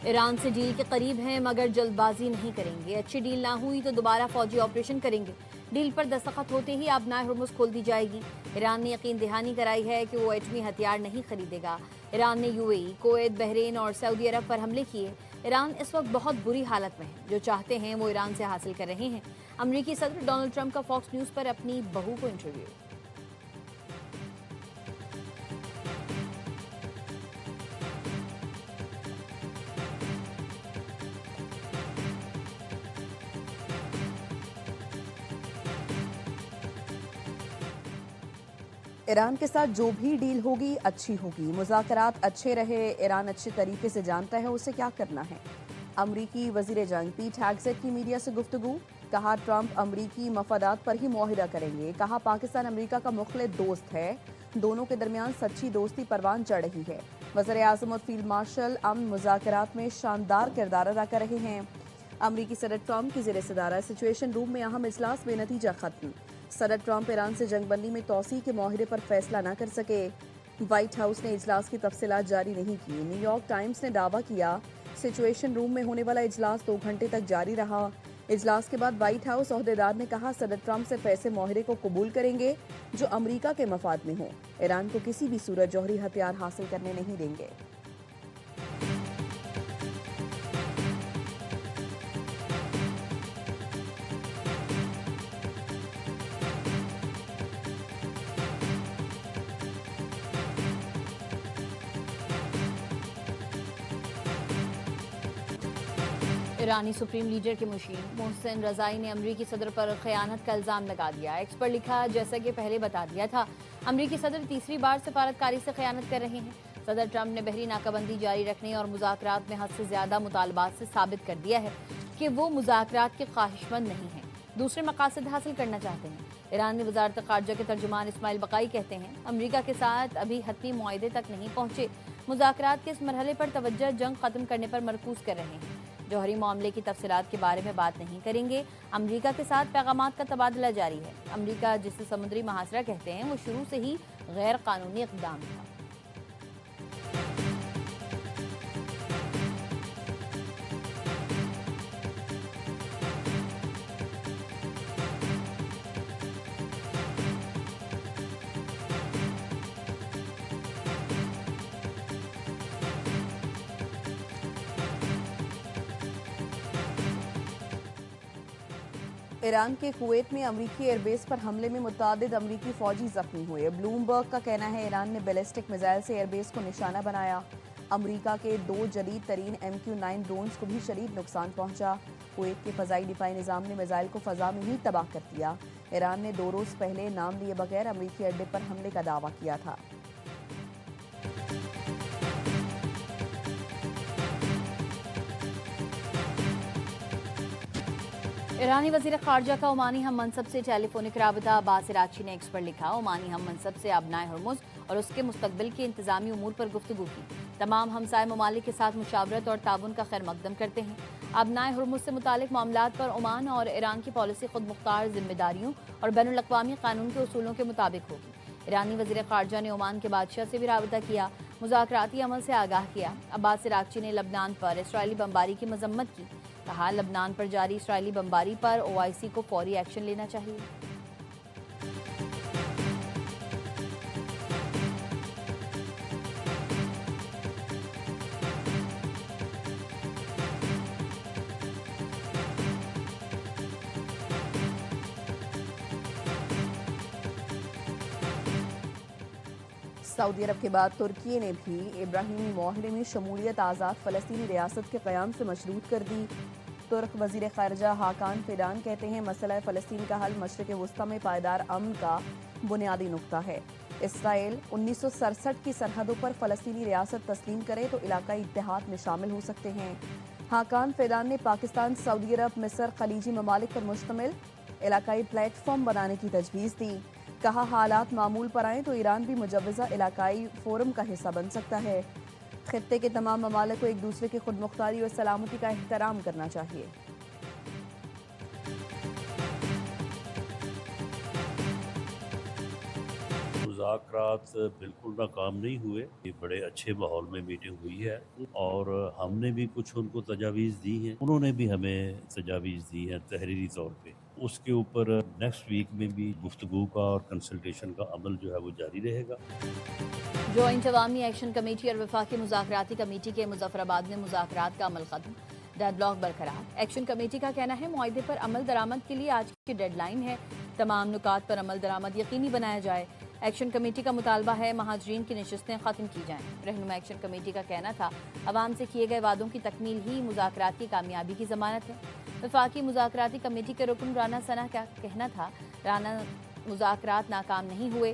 Iran से deal के करीब हैं मगर जल्दबाजी नहीं करेंगे। अच्छी डील ना हुई तो दोबारा फौजी ऑपरेशन करेंगे। डील पर दस्तखत होते ही आबनाए हुर्मुज़ खोल दी जाएगी। ईरान ने यकीन दहानी कराई है कि वो एटमी हथियार नहीं खरीदेगा। ईरान ने यूएई, कुवैत, बहरीन और सऊदी अरब पर हमले किए। ईरान इस वक्त बहुत बुरी हालत में है। जो चाहते हैं वो ईरान से हासिल कर रहे हैं। अमरीकी सदर डोनाल्ड ट्रंप का फॉक्स न्यूज़ पर अपनी बहू को इंटरव्यू। ईरान के साथ जो भी डील होगी अच्छी होगी। मुज़ाकरात अच्छे रहे, ईरान अच्छे तरीके से जानता है उसे क्या करना है। अमरीकी वजीर जंग पीट हेगसेट की मीडिया से गुफ्तगू। कहा ट्रंप अमरीकी मफादात पर ही मुआहिदा करेंगे। कहा पाकिस्तान अमरीका का मुखलिस दोस्त है। दोनों के दरमियान सच्ची दोस्ती परवान चढ़ रही है। वज़ीर आज़म और फील्ड मार्शल अमन मुज़ाकरात में शानदार किरदार अदा कर रहे हैं। अमरीकी सदर ट्रंप की ज़ेर सदारत सिचुएशन रूम में अहम इजलास बेनतीजा खत्म। सदर ट्रंप ईरान से जंगबंदी में तोसी के माहिरे पर फैसला न कर सके। व्हाइट हाउस ने इजलास की तफसीलात जारी नहीं की। न्यूयॉर्क टाइम्स ने दावा किया सिचुएशन रूम में होने वाला इजलास 2 घंटे तक जारी रहा। इजलास के बाद व्हाइट हाउस ओहदेदार ने कहा सदर ट्रंप सिर्फ ऐसे माहिरे को कबूल करेंगे जो अमरीका के मफाद में हो। ईरान को किसी भी सूरत जौहरी हथियार हासिल करने नहीं देंगे। ईरानी सुप्रीम लीडर के मुशीर मोहसिन रजाई ने अमरीकी सदर पर खयानत का इल्ज़ाम लगा दिया। एक्स पर लिखा, जैसा कि पहले बता दिया था, अमरीकी सदर तीसरी बार सफारतकारी से खयानत कर रहे हैं। सदर ट्रंप ने बहरी नाकाबंदी जारी रखने और मुज़ाकरात में हद से ज़्यादा मुतालबात से साबित कर दिया है कि वो मुज़ाकरात के ख्वाहिशमंद नहीं हैं, दूसरे मकासद हासिल करना चाहते हैं। ईरानी वजारत खारजा के तर्जुमान इस्माइल बकाई कहते हैं अमरीका के साथ अभी हतमी मुआहदे तक नहीं पहुंचे। मुज़ाकरात के इस मरहले पर तवज्जो जंग खत्म करने पर मरकूज कर रहे हैं। जौहरी मामले की तफसीलात के बारे में बात नहीं करेंगे। अमरीका के साथ पैगामात का तबादला जारी है। अमरीका जिसे समुद्री महासरा कहते हैं वो शुरू से ही गैर कानूनी इक़दाम था। ईरान के कुवैत में अमरीकी एयरबेस पर हमले में मुतादिद अमरीकी फौजी जख्मी हुए। ब्लूमबर्ग का कहना है ईरान ने बैलिस्टिक मिसाइल से एयरबेस को निशाना बनाया। अमरीका के 2 जदीद तरीन MQ-9 ड्रोन्स को भी शदीद नुकसान पहुंचा। कुवैत के फ़ज़ाई दिफाई निज़ाम ने मिसाइल को फ़ज़ा में ही तबाह कर दिया। ईरान ने 2 रोज़ पहले नाम लिए बगैर अमरीकी अड्डे पर हमले का दावा किया था। ईरानी वज़ीर ख़ारजा का ओमानी हम मनसब से टेलीफोनिक राबता। अब्बास इराक़ची ने एक्स पर लिखा, ओमानी हम मनसब से आबनाए हुर्मुज़ और उसके मुस्तकबिल के इंतज़ामी उमूर पर गुफ्तगू की। तमाम हमसाय ममालिक के साथ मुशावरत और ताउन का खैर मकदम करते हैं। आबनाए हुर्मुज़ से मुतालिक मामलात पर ओमान और ईरान की पॉलिसी खुद मुख्तार जिम्मेदारियों और बैनुल अक़वामी कानून के उसूलों के मुताबिक होगी। ईरानी वज़ीर ख़ारजा ने ओमान के बादशाह से भी राबता किया, मुज़ाकराती अमल से आगाह किया। अब्बास इराक़ची ने लबनान पर इसराइली बमबारी की मजम्मत की। कहा लबनान पर जारी इसराइली बमबारी पर OIC को फौरी एक्शन लेना चाहिए। सऊदी अरब के बाद तुर्की ने भी इब्राहिमी माहरे में शमूलियत आज़ाद फ़लस्तीनी रियासत के क़याम से मशरूत कर दी। तुर्क वज़ीर ख़ारजा हाकान फिदान कहते हैं मसला फ़लस्तीन का हल मशरिक़ वस्ता में पायदार अमन का बुनियादी नुक्ता है। इसराइल 1967 की सरहदों पर फ़लस्तीनी रियासत तस्लीम करे तो इलाकाई इत्तेहाद में शामिल हो सकते हैं। हाकान फिदान ने पाकिस्तान, सऊदी अरब, मिस्र, खलीजी ममालिक पर मुश्तमिल इलाकाई प्लेटफॉर्म बनाने की तजवीज़ दी। कहा हालात मामूल पर आएँ तो ईरान भी मुजव्वज़ा इलाकाई फोरम का हिस्सा बन सकता है। खित्ते के तमाम ममालिक को एक दूसरे की खुद मुख्तारी और सलामती का एहतराम करना चाहिए। मुज़ाकरात बिल्कुल नाकाम नहीं हुए। ये बड़े अच्छे माहौल में मीटिंग हुई है और हमने भी कुछ उनको तजावीज़ दी हैं, उन्होंने भी हमें तजावीज़ दी हैं तहरीरी तौर पे। उसके ऊपर नेक्स्ट वीक में भी गुफ्तगू का और कंसल्टेशन का अमल जो है वो जारी रहेगा। जॉइंट अवामी एक्शन कमेटी और वफाकी मुज़ाकराती कमेटी के मुजफ्फराबाद में मुज़ाकरात का अमल खत्म, डेडलॉक बरकरार। एक्शन कमेटी का कहना है मुआहदे पर अमल दरामद के लिए आज की डेडलाइन है, तमाम नुकात पर अमल दरामद यकीनी बनाया जाए। एक्शन कमेटी का मुतालबा है महाजरीन की नशिस्तें ख़त्म की जाएं। रहनुमा एक्शन कमेटी का कहना था अवाम से किए गए वादों की तकमील ही मुज़ाकरात की कामयाबी की ज़मानत है। वफाकी मुज़ाकराती कमेटी के रुकन राना सना का कहना था राना मुज़ाकरात नाकाम नहीं हुए,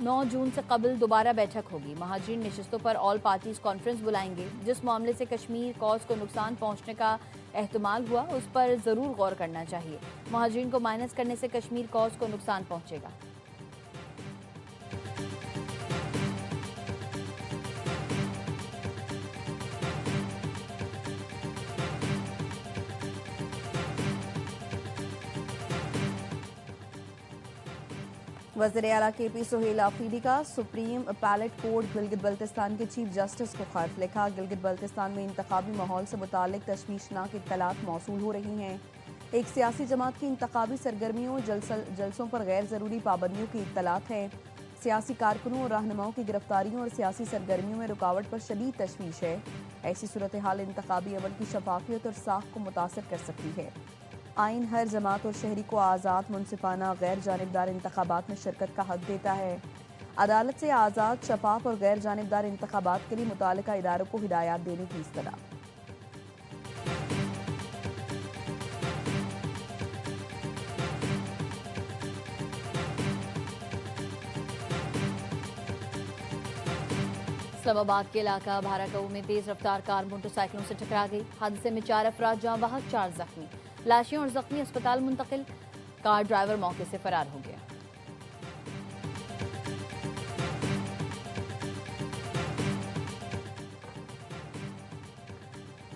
9 जून से कबल दोबारा बैठक होगी। महाजरीन नशिस्तों पर ऑल पार्टीज कॉन्फ्रेंस बुलाएंगे। जिस मामले से कश्मीर कॉज को नुकसान पहुंचने का एहतमाल हुआ उस पर ज़रूर गौर करना चाहिए। महाजरीन को माइनस करने से कश्मीर कॉज को नुकसान पहुंचेगा। वज़ीर आला KP सुहेल आफरीदी का supreme appellate court Gilgit Baltistan के चीफ जस्टिस को खत लिखा। गिलगित बल्तिस्तान में इंतखाबी माहौल से मुतालिक तशवीशनाक इत्तलात मौसूल हो रही हैं। एक सियासी जमात की इंतखाबी सरगर्मियों जलसों पर गैर ज़रूरी पाबंदियों की इत्तलात है। सियासी कारकुनों और रहनुमाओं की गिरफ्तारियों और सियासी सरगर्मियों में रुकावट पर शदीद तशवीश है। ऐसी सूरत हाल इंतखाबी अमल की शफाफियत और साख को मुतासर कर सकती है। आइन हर जमात और शहरी को आज़ाद मुनसिफाना गैर जानिबदार इंतखाबात में शिरकत का हक देता है। अदालत से आज़ाद शफाफ और गैर जानिबदार इंतखाबात के लिए मुतालिका इदारों को हिदायत देने की इस्तदा। इस्लामाबाद के इलाका भाराकऊ में तेज रफ्तार कार मोटरसाइकिलों से टकरा गई। हादसे में 4 अफराद जाँ बहक, 4 जख्मी। लाशें और जख्मी अस्पताल मुंतकिल। कार ड्राइवर मौके से फरार हो गया।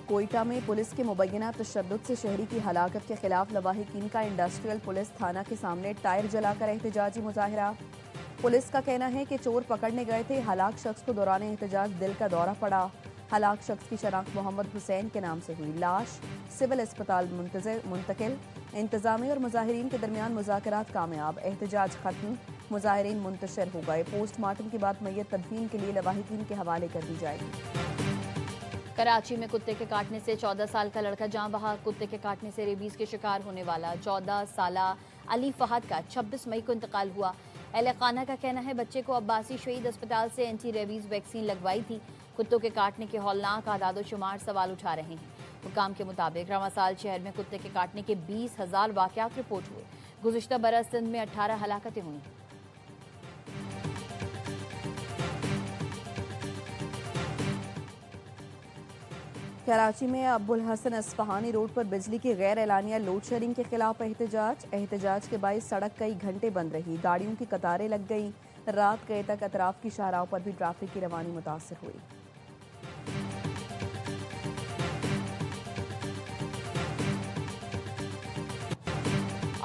कोयटा में पुलिस के मुबैना तशद्दुद से शहरी की हलाकत के खिलाफ लवाहिकीन का इंडस्ट्रियल पुलिस थाना के सामने टायर जलाकर एहतजाजी मुजाहिरा। पुलिस का कहना है कि चोर पकड़ने गए थे, हलाक शख्स को दौरान एहतजाज दिल का दौरा पड़ा। हलाक शख्स की शनाख्त मोहम्मद हुसैन के नाम से हुई। लाश सिविल अस्पताल मुंतकिल। इंतजामी और मुजाहिरीन के दरमियान मुज़ाकरात कामयाब, एहतजाज खत्म, मुजाहिरीन मुंतशिर हो गए। पोस्टमार्टम के बाद मैयत तदफीन के लिए लवाहिकीन के हवाले कर दी जाएगी। कराची में कुत्ते के काटने से 14 साल का लड़का जाँ बहक। कुत्ते के काटने से रेबीज के शिकार होने वाला 14 साला अली फहद का 26 मई को इंतकाल हुआ। अहले खाना का कहना है बच्चे को अब्बासी शहीद अस्पताल से एंटी रेबीज वैक्सीन लगवाई थी। कुत्तों के काटने के हौलनाक आदादो शुमार सवाल उठा रहे हैं। हुकाम के मुताबिक रवां साल शहर में कुत्ते के काटने के 20,000 वाक़यात रिपोर्ट हुए। गुज़िश्ता बरस सिंध में 18 हलाकतें हुई। कराची में अब्बुल हसन अस्फहानी रोड पर बिजली की गैर एलानिया लोड शेडिंग के खिलाफ एहतजाज के बायस सड़क कई घंटे बंद रही। गाड़ियों की कतारें लग गई। रात गए तक अतराफ की शाहराहों पर भी ट्रैफिक की रवानी मुतासर हुई।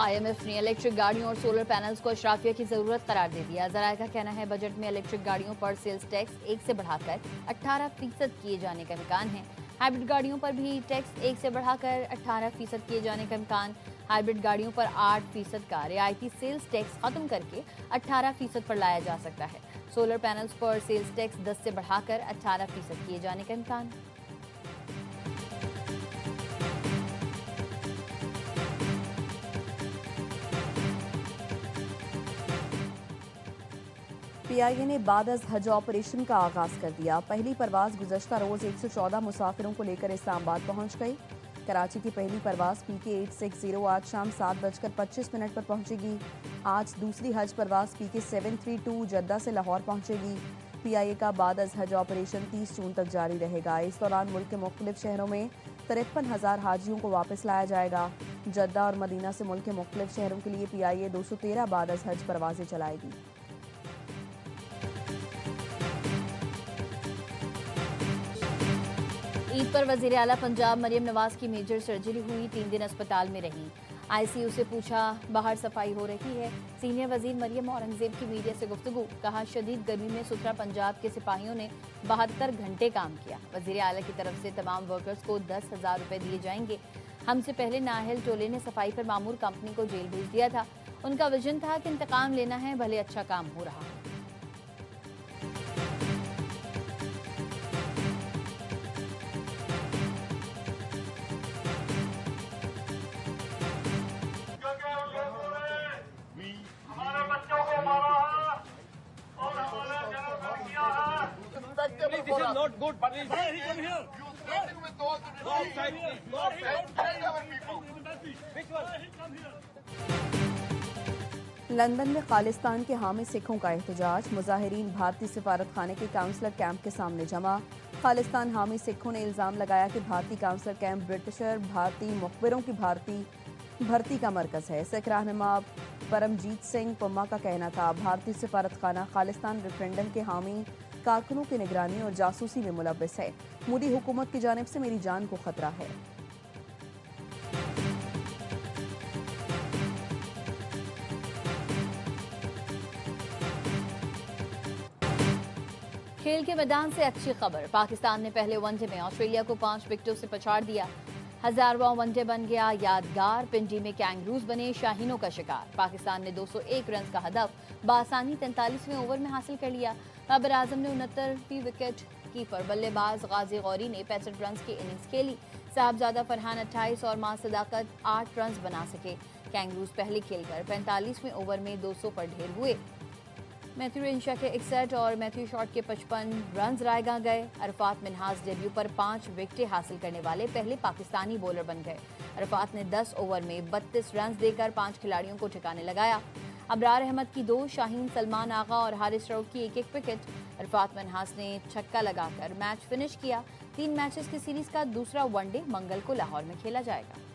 IMF ने इलेक्ट्रिक गाड़ियों और सोलर पैनल्स को अशराफिया की जरूरत करार दे दिया। ज़राए का कहना है बजट में इलेक्ट्रिक गाड़ियों पर सेल्स टैक्स 1 से बढ़ाकर 18% किए जाने का इम्कान है। हाइब्रिड गाड़ियों पर भी टैक्स 1 से बढ़ाकर 18% किए जाने का इम्कान। हाइब्रिड गाड़ियों पर 8% का रियायती सेल्स टैक्स खत्म करके 18% पर लाया जा सकता है। सोलर पैनल्स पर सेल्स टैक्स 10 से बढ़ाकर 18% किए जाने का इम्कान। PIA ने बाद अज़ हज ऑपरेशन का आगाज कर दिया। पहली परवाज गुज़श्ता रोज 114 मुसाफिरों को लेकर इस्लामाबाद पहुंच गई। कराची की पहली परवाज PK 860 आज शाम 7:25 पर पहुंचेगी। आज दूसरी हज परवाज PK 732 जद्दा से लाहौर पहुंचेगी। PIA का बाद अज़ हज ऑपरेशन 30 जून तक जारी रहेगा। इस दौरान मुल्क के मुख्तलिफ शहरों में 53,000 हाजियों को वापस लाया जाएगा। जद्दा और मदीना से मुल्क के मुख्तलिफ शहरों के लिए PIA 213 बाद अज़ हज परवाजें चलाएगी। ईद पर वज़ीर आला पंजाब मरियम नवाज की मेजर सर्जरी हुई, 3 दिन अस्पताल में रही। आईसीयू से पूछा, बाहर सफाई हो रही है। सीनियर वजीर मरियम औरंगजेब की मीडिया से गुफ्तगू, कहा शदीद गर्मी में सुथरा पंजाब के सिपाहियों ने 72 घंटे काम किया। वजीर आला की तरफ से तमाम वर्कर्स को 10,000 रुपए दिए जाएंगे। हमसे पहले नाहल टोले ने सफाई पर मामूर कंपनी को जेल भेज दिया था। उनका विजन था कि इंतकाम लेना है, भले अच्छा काम हो रहा हो। This is not good. Please. Come here. Go outside. Go outside. Which one? Come here. London में खालिस्तान के हामी सिखों का एहतजाज। मुजाहिरीन भारतीय सिफारत खाने के काउंसलर कैंप के सामने जमा। खालिस्तान हामी सिखों ने इल्ज़ाम लगाया कि भारतीय काउंसलर कैंप ब्रिटिशर भारतीय मुखबिरों की भर्ती का मरकज़ है। सिख रहनुमा परमजीत सिंह पम्मा का कहना था, भारतीय सिफारत खाना खालिस्तान रेफरेंडम के हामी कारकुनों की निगरानी और जासूसी में मुलव्वस है। मोदी हुकूमत की जानिब से मेरी जान को खतरा है। खेल के मैदान से अच्छी खबर, पाकिस्तान ने पहले वनडे में ऑस्ट्रेलिया को 5 विकेटों से पछाड़ दिया। 1000वां वनडे बन गया यादगार। पिंडी में कैंगरूज बने शाहीनों का शिकार। पाकिस्तान ने 201 रन का हदफ बासानी 43वें ओवर में हासिल कर लिया। बाबर आजम ने 69वीं विकेट कीपर बल्लेबाज गाजी गौरी ने 65 रन की इनिंग्स खेली। साहबजादा फरहान 28 और मां सदाकत 8 रन बना सके। कैंगरूज पहले खेलकर 45वें ओवर में 200 पर ढेर हुए। मैथ्यू रेंशा के 61 और मैथ्यू शॉट के 55 रन रायगा गए। अरफात मिन्हाज डेब्यू पर 5 विकेटें हासिल करने वाले पहले पाकिस्तानी बॉलर बन गए। अरफात ने 10 ओवर में 32 रन देकर 5 खिलाड़ियों को ठिकाने लगाया। अबरार अहमद की 2, शाहीन सलमान आगा और हारिस रऊफ की 1-1 विकेट। अरफात मिन्हाज ने छक्का लगाकर मैच फिनिश किया। 3 मैचेस की सीरीज का दूसरा वनडे मंगल को लाहौर में खेला जाएगा।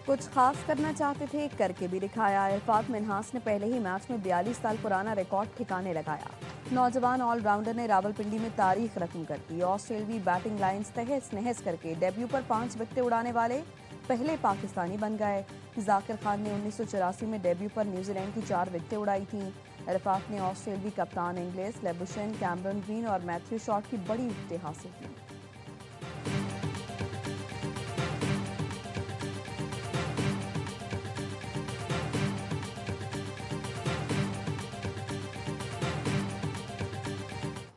कुछ खास करना चाहते थे, करके भी दिखाया। अरफात मिन्हास ने पहले ही मैच में 42 साल पुराना रिकॉर्ड ठिकाने लगाया। नौजवान ऑलराउंडर ने रावलपिंडी में तारीख रकम कर दी। ऑस्ट्रेलवी बैटिंग लाइन्स तहस नहस करके डेब्यू पर 5 विकेटें उड़ाने वाले पहले पाकिस्तानी बन गए। जाकिर खान ने 1984 में डेब्यू पर न्यूजीलैंड की 4 विकेटें उड़ाई थीं। अरफात ने ऑस्ट्रेलवी कप्तान इंग्लिस लेबुशन, कैमरन ग्रीन और मैथ्यू शॉट की बड़ी विकेटें हासिल की।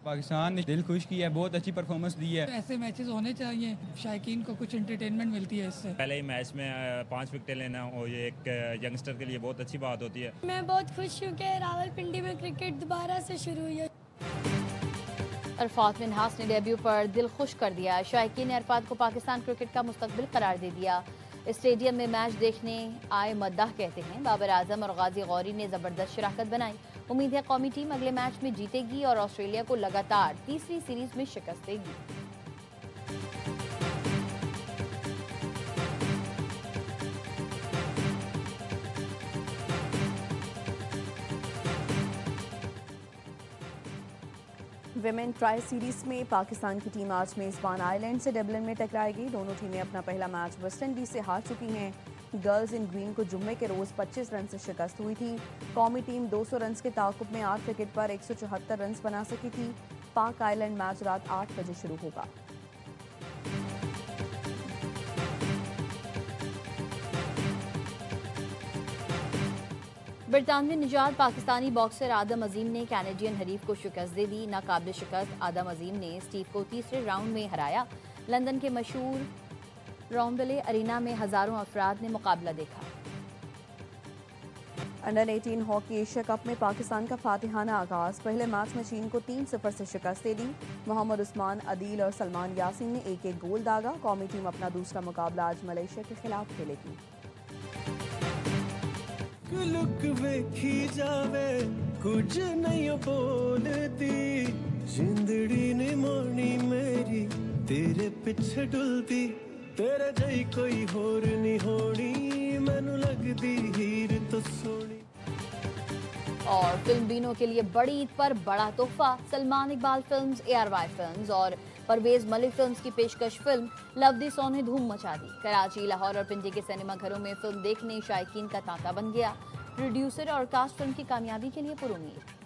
पाकिस्तान ने दिल खुश किया है, बहुत अच्छी परफॉर्मेंस दी है। ऐसे मैचेस होने चाहिए, शायकीन को कुछ एंटरटेनमेंट मिलती है इससे। पहले ही मैच में 5 विकेटें लेना और ये एक यंगस्टर के लिए बहुत अच्छी बात होती है। मैं बहुत खुश हूँ कि रावलपिंडी में क्रिकेट दोबारा से शुरू हुई है। अरफात मिन्हास ने डेब्यू पर दिल खुश कर दिया। शायकीन ने अरफात को पाकिस्तान क्रिकेट का मुस्तकबिल करार दे दिया। स्टेडियम में मैच देखने आए मद्दाह कहते हैं, बाबर आजम और गाजी गौरी ने जबरदस्त शराकत बनाई। उम्मीद है कौमी टीम अगले मैच में जीतेगी और ऑस्ट्रेलिया को लगातार तीसरी सीरीज में शिकस्त देगी। विमेन ट्राई सीरीज में पाकिस्तान की टीम आज मेजबान आयरलैंड से डबलिन में टकराएगी। दोनों टीमें अपना पहला मैच वेस्ट इंडीज से हार चुकी हैं। गर्ल्स इन ग्रीन को जुम्मे के रोज 25 रन से शिकस्त हुई थी। कौमी टीम 200 रन के ताकुब में 8 विकेट पर 174 रन बना सकी थी। पाक आयरलैंड मैच रात 8 बजे शुरू होगा। बरतानवी निजात पाकिस्तानी बॉक्सर आदम अजीम ने कैनेडियन हरीफ को शिकस्त दे दी। नाकाबिल शिकस्त आदम अजीम ने स्टीव को तीसरे राउंड में हराया। लंदन के मशहूर रॉम्बले अरीना में हजारों अफराद ने मुकाबला देखा। अंडर 18 हॉकी एशिया कप में पाकिस्तान का फातिहाना आगाज। पहले मैच में चीन को 3-0 से शिकस्त दे दी। मोहम्मद उस्मान, अदील और सलमान यासीन ने 1-1 गोल दागा। कौमी टीम अपना दूसरा मुकाबला आज मलेशिया के खिलाफ खेलेगी। लुक वेखी जावे कुछ नहीं बोलती, जिंदड़ी ने मोनी मेरी तेरे पिछे डुलती, तेरे जई कोई होर नहीं होनी, मैनू लगदी हीर तो सोनी। और फिल्म बीनों के लिए बड़ी ईद पर बड़ा तोहफा। Salman Iqbal films, ARY films और परवेज मलिक फिल्म्स की पेशकश फिल्म लव दी सॉन्ग ने धूम मचा दी। कराची, लाहौर और पिंडी के सिनेमा घरों में फिल्म देखने शायकीन का तांता बन गया। प्रोड्यूसर और कास्ट फिल्म की कामयाबी के लिए पुरुम्मीद।